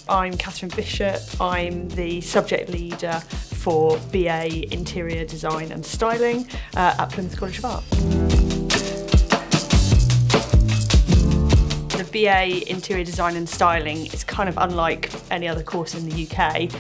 I'm Catherine Bishop. I'm the subject leader for BA Interior Design and Styling at Plymouth College of Art. The BA Interior Design and Styling is kind of unlike any other course in the UK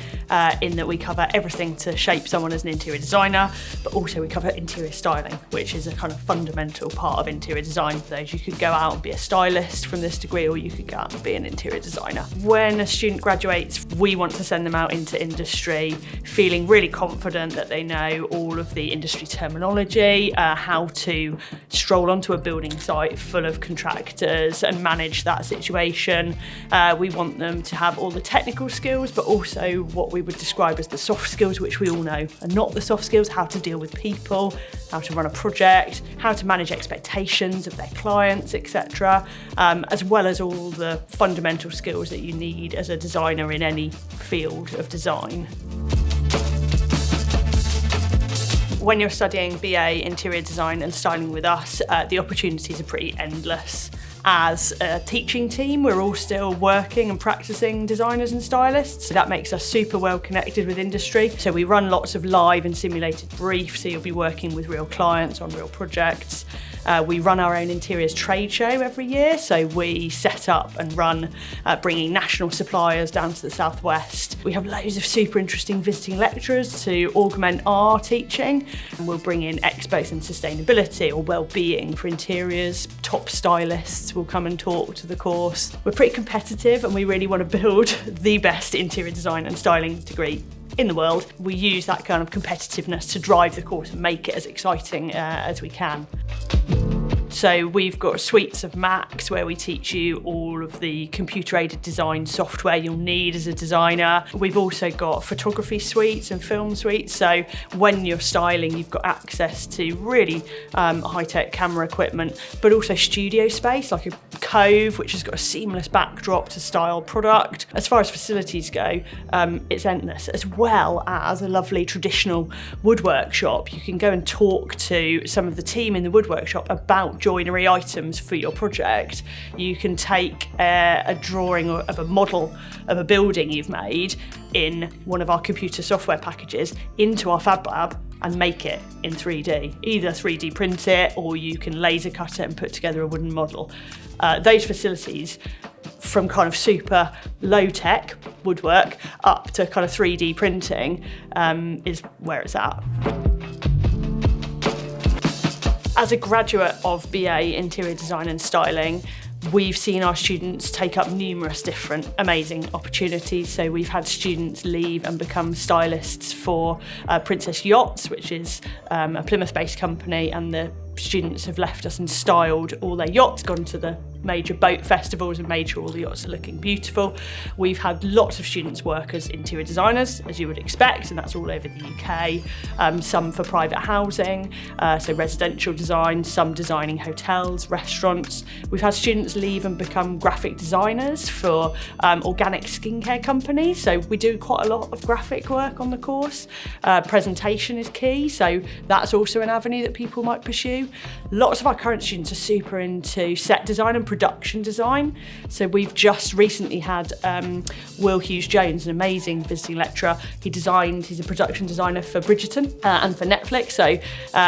in that we cover everything to shape someone as an interior designer, but also we cover interior styling, which is a kind of fundamental part of interior design for those. You could go out and be a stylist from this degree, or you could go out and be an interior designer. When a student graduates, we want to send them out into industry feeling really confident that they know all of the industry terminology, how to stroll onto a building site full of contractors and manage that situation. We want them to have all the technical skills, but also what we would describe as the soft skills, which we all know are not the soft skills: how to deal with people, how to run a project, how to manage expectations of their clients, etc., as well as all the fundamental skills that you need as a designer in any field of design. When you're studying BA Interior Design and Styling with us, the opportunities are pretty endless. As a teaching team, we're all still working and practicing designers and stylists. That makes us super well connected with industry. So we run lots of live and simulated briefs, so you'll be working with real clients on real projects. We run our own interiors trade show every year, so we set up and run bringing national suppliers down to the southwest. We have loads of super interesting visiting lecturers to augment our teaching, and we'll bring in experts in sustainability or well-being for interiors. Top stylists will come and talk to the course. We're pretty competitive and we really want to build the best interior design and styling degree in the world. We use that kind of competitiveness to drive the course and make it as exciting as we can. So we've got suites of Macs where we teach you all of the computer-aided design software you'll need as a designer. We've also got photography suites and film suites, so when you're styling you've got access to really high-tech camera equipment, but also studio space like a cove which has got a seamless backdrop to style product. As far as facilities go, it's endless, as well as a lovely traditional wood workshop. You can go and talk to some of the team in the wood workshop about joinery items for your project. You can take a drawing of a model of a building you've made in one of our computer software packages into our Fab Lab and make it in 3D. Either 3D print it or you can laser cut it and put together a wooden model. Those facilities, from kind of super low-tech woodwork up to kind of 3D printing, is where it's at. As a graduate of BA Interior Design and Styling, we've seen our students take up numerous different amazing opportunities. So we've had students leave and become stylists for Princess Yachts, which is a Plymouth-based company, and the students have left us and styled all their yachts, gone to the major boat festivals and made sure all the yachts are looking beautiful. We've had lots of students work as interior designers, as you would expect, and that's all over the UK. Some for private housing, so residential design, some designing hotels, restaurants. We've had students leave and become graphic designers for organic skincare companies, so we do quite a lot of graphic work on the course. Presentation is key, so that's also an avenue that people might pursue. Lots of our current students are super into set design and production design. So we've just recently had Will Hughes-Jones, an amazing visiting lecturer. He's a production designer for Bridgerton and for Netflix. So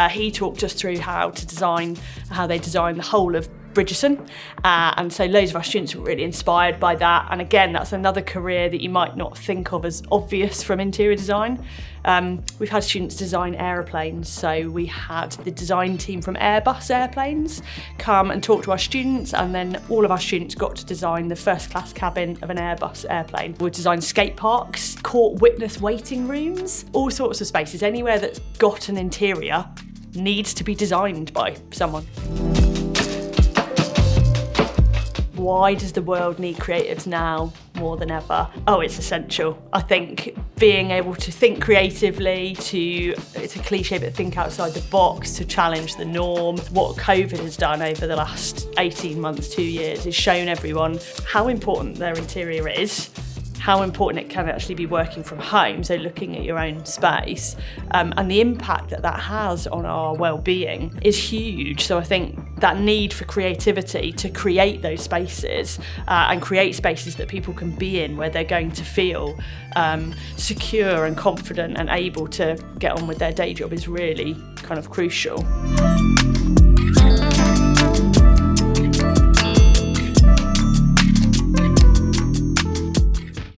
he talked us through how they design the whole of Bridgerton, and so loads of our students were really inspired by that. And again, that's another career that you might not think of as obvious from interior design. We've had students design aeroplanes, so we had the design team from Airbus airplanes come and talk to our students, and then all of our students got to design the first class cabin of an Airbus airplane. We designed skate parks, court witness waiting rooms, all sorts of spaces. Anywhere that's got an interior needs to be designed by someone. Why does the world need creatives now more than ever? Oh, it's essential. I think being able to think creatively, it's a cliche, but think outside the box, to challenge the norm. What COVID has done over the last 18 months, 2 years, is shown everyone how important their interior is, how important it can actually be working from home, so looking at your own space, and the impact that that has on our well-being is huge. So I think that need for creativity to create those spaces and create spaces that people can be in where they're going to feel secure and confident and able to get on with their day job is really kind of crucial.